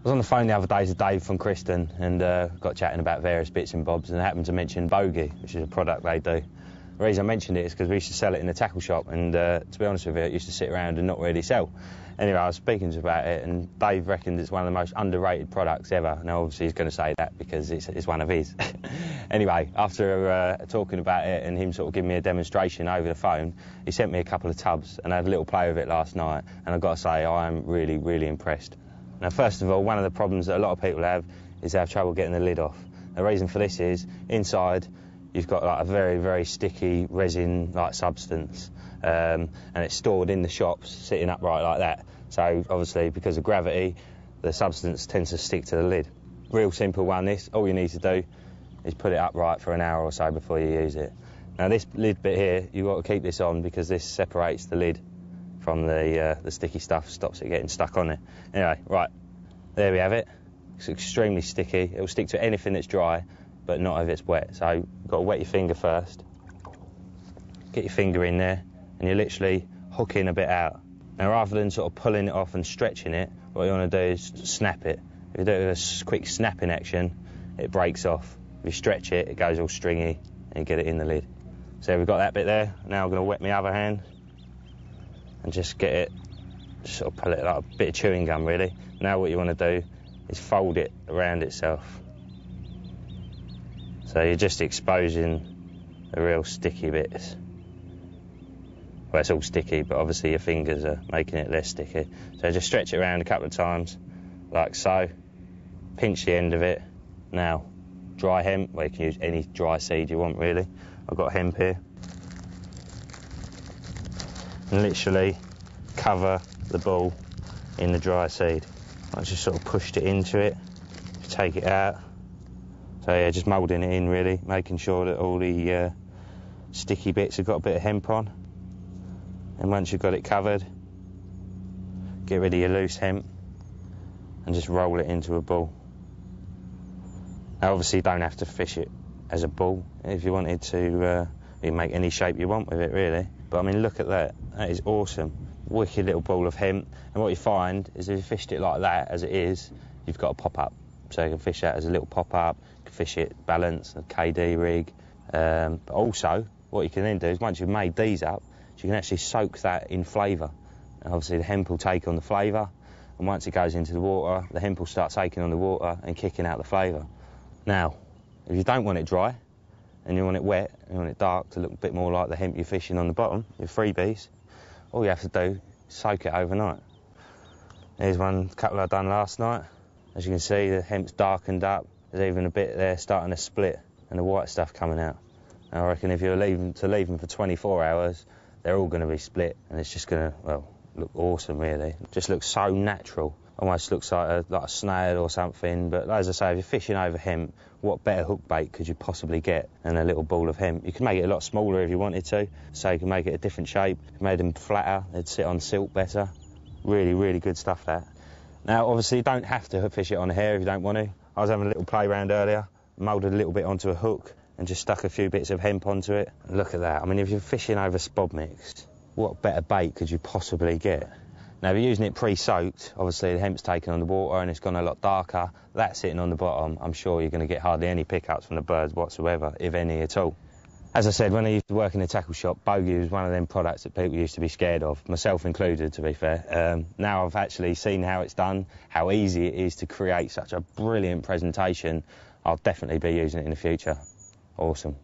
I was on the phone the other day to Dave from Kristen and got chatting about various bits and bobs, and I happened to mention Bogey, which is a product they do. The reason I mentioned it is because we used to sell it in a tackle shop, and to be honest with you, it used to sit around and not really sell. Anyway, I was speaking to him about it, and Dave reckoned it's one of the most underrated products ever. Now, obviously, he's going to say that because it's one of his. Anyway, after talking about it and him sort of giving me a demonstration over the phone, he sent me a couple of tubs, and I had a little play with it last night, and I've got to say, I am really, really impressed. Now, first of all, one of the problems that a lot of people have is they have trouble getting the lid off. The reason for this is, inside, you've got like a very, very sticky resin-like substance, and it's stored in the shops, sitting upright like that. So, obviously, because of gravity, the substance tends to stick to the lid. Real simple one, this. All you need to do is put it upright for an hour or so before you use it. Now, this lid bit here, you've got to keep this on because this separates the lid from the sticky stuff, stops it getting stuck on it. Anyway, right, there we have it. It's extremely sticky. It will stick to anything that's dry, but not if it's wet. So you've got to wet your finger first. Get your finger in there, and you're literally hooking a bit out. Now, rather than sort of pulling it off and stretching it, what you want to do is snap it. If you do it with a quick snapping action, it breaks off. If you stretch it, it goes all stringy, and you get it in the lid. So we've got that bit there. Now I'm going to wet my other hand and just get it, just sort of pull it like a bit of chewing gum, really. Now what you want to do is fold it around itself. So you're just exposing the real sticky bits. Well, it's all sticky, but obviously your fingers are making it less sticky. So just stretch it around a couple of times, like so. Pinch the end of it. Now, dry hemp, well, you can use any dry seed you want, really. I've got hemp here. And literally cover the ball in the dry seed. I just sort of pushed it into it, take it out. So yeah, just moulding it in really, making sure that all the sticky bits have got a bit of hemp on. And once you've got it covered, get rid of your loose hemp and just roll it into a ball. Now obviously you don't have to fish it as a ball. If you wanted to, you can make any shape you want with it really. But I mean, look at that. That is awesome. Wicked little ball of hemp. And what you find is if you fished it like that, as it is, you've got a pop-up. So you can fish that as a little pop-up. You can fish it balanced, a KD rig. But also, what you can then do is once you've made these up, you can actually soak that in flavour. And obviously the hemp will take on the flavour. And once it goes into the water, the hemp will start taking on the water and kicking out the flavour. Now, if you don't want it dry, and you want it wet, and you want it dark to look a bit more like the hemp you're fishing on the bottom, your freebies, all you have to do is soak it overnight. Here's one couple I done last night. As you can see, the hemp's darkened up. There's even a bit there starting to split, and the white stuff coming out. Now, I reckon if you leave them for 24 hours, they're all going to be split, and it's just going to, well, look awesome, really. It just looks so natural. Almost looks like a snail or something, but as I say, if you're fishing over hemp, what better hook bait could you possibly get than a little ball of hemp? You can make it a lot smaller if you wanted to, so you can make it a different shape. If you made them flatter, they'd sit on silt better. Really, really good stuff, that. Now, obviously, you don't have to fish it on hair if you don't want to. I was having a little play around earlier, moulded a little bit onto a hook and just stuck a few bits of hemp onto it. Look at that. I mean, if you're fishing over spod mixed, what better bait could you possibly get? Now, if you're using it pre-soaked, obviously the hemp's taken on the water and it's gone a lot darker. That's sitting on the bottom. I'm sure you're going to get hardly any pickups from the birds whatsoever, if any at all. As I said, when I used to work in a tackle shop, Bogey was one of them products that people used to be scared of, myself included, to be fair. Now I've actually seen how it's done, how easy it is to create such a brilliant presentation. I'll definitely be using it in the future. Awesome.